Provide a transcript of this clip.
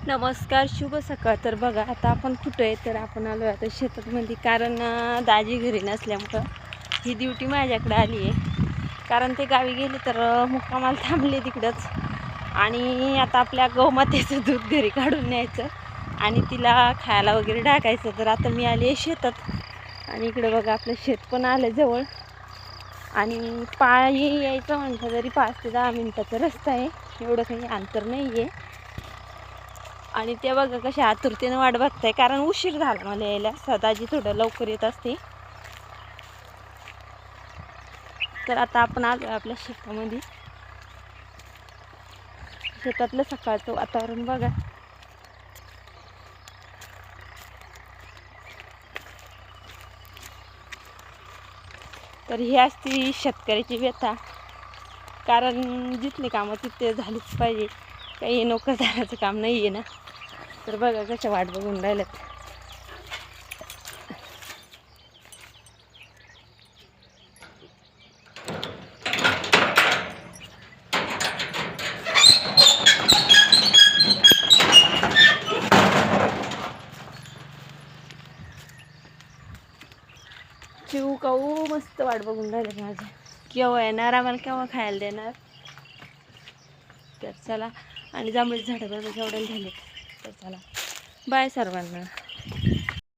नमस्कार, शुभ सकाळ. तर बघा आता आपण कुठं आहे, तर आपण आलो आता शेतामध्ये. कारण दाजी घरी नसल्यामुळं ही ड्युटी माझ्याकडे आली आहे. कारण ते गावी गेले तर मुक्कामाला थांबले तिकडंच. आणि आता आपल्या गौमातेचं दूध घरी काढून न्यायचं आणि तिला खायला वगैरे टाकायचं. तर आता मी आली आहे शेतात आणि इकडे बघा आपलं शेत पण आलं जवळ. आणि पायी यायचं म्हटलं तरी 5 ते 10 मिनटाचा रस्ता आहे, एवढं काही अंतर नाही आहे. आणि ते बघा कशा आतुरतेनं वाट बघताय, कारण उशीर झाला मला यायला. सदाजी थोडं लवकर येत असते. तर आता आपण आलो आपल्या शेतामध्ये. शेतातलं सकाळचं वातावरण बघा. तर ही असती शेतकऱ्याची व्यथा. कारण जिथली कामं तिथे झालीच पाहिजे, काही नोकरदाराचं काम नाही आहे ना. तर बघा कशा वाट बघून राहिल्यात. चिऊ काऊ मस्त वाट बघून राहिले माझ्या, केव्हा येणार, आम्हाला केव्हा खायला देणार. तर चला. आणि जांभळी झाडं बघा केवढे झाले. तर चला, बाय सर्वांना.